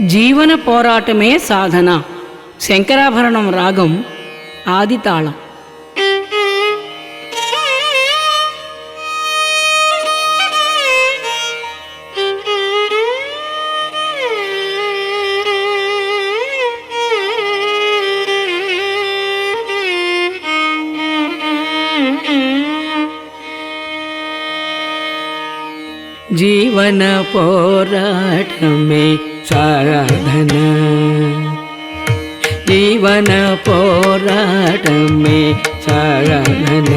జీవన పోరాటమే సాధన. శంకరాభరణం రాగం ఆదితాళం. జీవన పోరాటమే సాధన, జీవన పోరాటమే సాధన,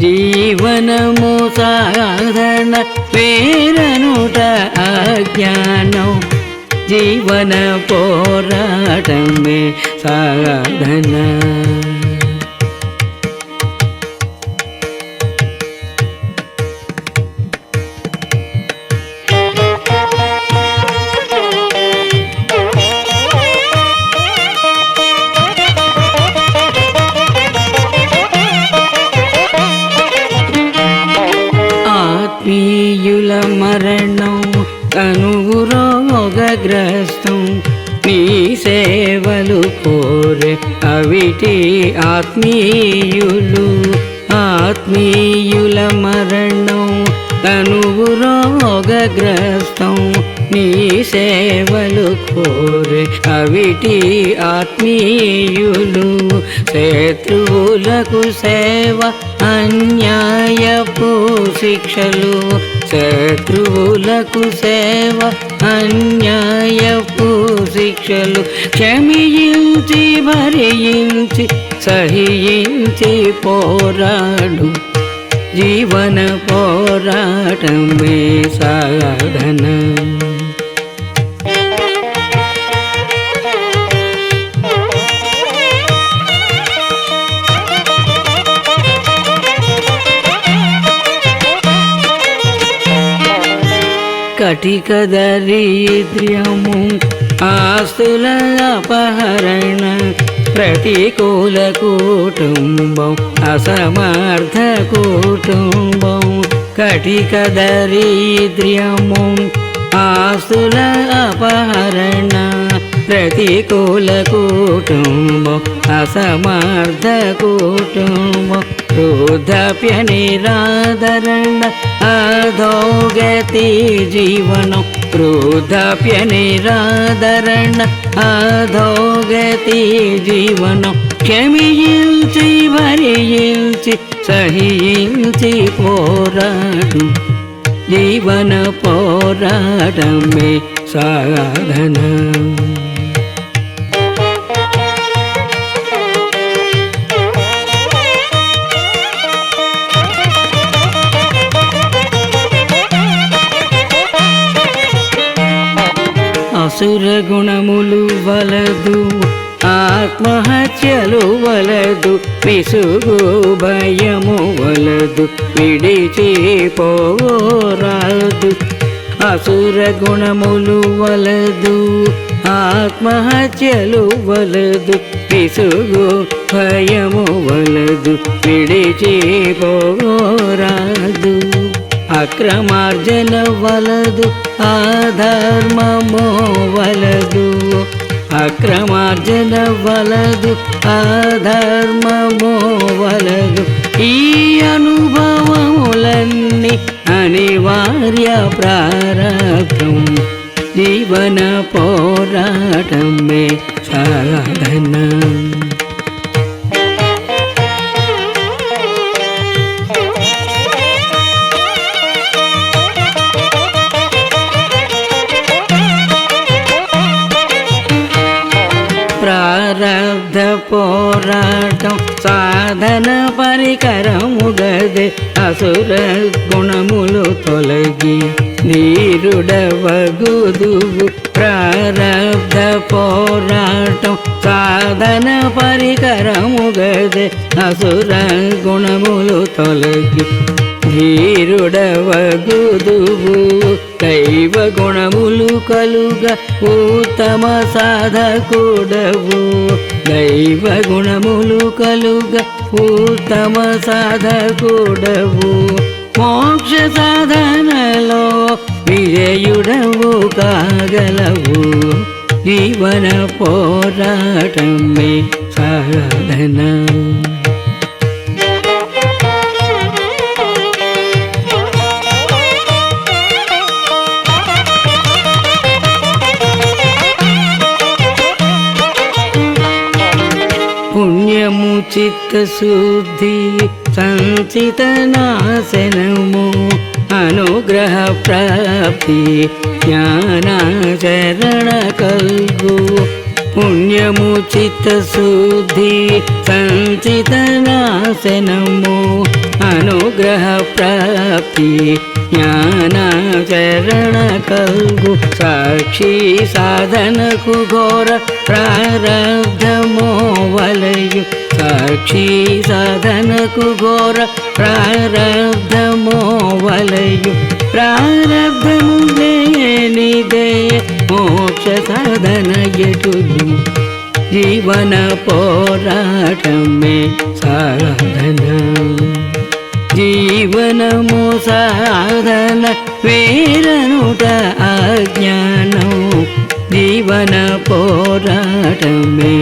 జీవనము సాధన వేరనుట అజ్ఞానం, జీవన పోరాటమే సాధన. ఆత్మీయుల మరణం కనురోగగ్రస్తం, నీ సేవలు కోరే అవిటి ఆత్మీయులు. ఆత్మీయుల మరణం కనురోగగ్రస్తం, నీ సేవలు కోరే అవిటి ఆత్మీయులు. శత్రువులకు సేవ అన్యాయపు శిక్షలు, శత్రువులకు సేవ అన్యాయపు శిక్షలు. క్షమించి భరించి సహించి పోరాడు, జీవన పోరాటమే సాధన. కటిక దరిద్ర్యము ఆస్తుల అపహరణ, ప్రతికూల కుటుంబం అసమర్థ కుటుంబం. కటిక దరిద్ర్యము ఆస్తుల అపహరణ, ప్రతికూల కుటుంబం అసమర్థ కుటుంబం. వృద్ధాప్య నిరాదరణ అధోగతి జీవనం, వృద్ధాప్య నిరాదరణ అధోగతి జీవనం. క్షమించి భరించి సహించి పోరాడు, జీవన పోరాటమే సాధన. అసుర గుణములు వలదు, ఆత్మహత్యలు వలదు, విసుగు భయము వలదు, విడిచి పోరాదు. అసుర గుణములు వలదు, ఆత్మహత్యలు వలదు, విసుగు భయము వలదు, విడిచి పోరాదు. అక్రమార్జన వలదు, అధర్మము వలదు, అక్రమార్జన వలదు, అధర్మము వలదు. ఈ అనుభవములన్నీ అనివార్య ప్రారబ్ధం, జీవన పోరాటమే సాధన. ప్రారబ్ధ పోరాటం సాధన పరికరము గదే, అసుర గుణములు తొలగి ధీరుడవగుదువు. ప్రారబ్ధ పోరాటం సాధన పరికరము గదే, అసుర గుణములు తొలగి ధీరుడవగుదువు. దైవ గుణములు కలుగ ఉత్తమ సాధకుడవు, దైవ గుణములు కలుగ ఉత్తమ సాధకుడవు. మోక్ష సాధనలో విజయుడవు కాగలవు జీవన పోరాటమే సాధన పుణ్యము చిత్తశుద్ధి సంచిత నాశనము అనుగ్రహ ప్రాప్తి జ్ఞానాచరణ కల్గు పుణ్యము చిత్తశుద్ధి సంచిత నాశనము అనుగ్రహ ప్రాప్తి జ్ఞానాచరణ కల్గు సాక్షి సాధనకు ఘోర ప్రారబ్ధమో వలయు సాక్షి సాధనకు ఘోర ప్రారబ్ధమో వలయు ప్రారబ్ధము లేనిదే మోక్ష సాధన ఎటులు జీవన పోరాటమే సాధన జీవనము సాధన వేరనుట అజ్ఞానం జీవన పోరాటమే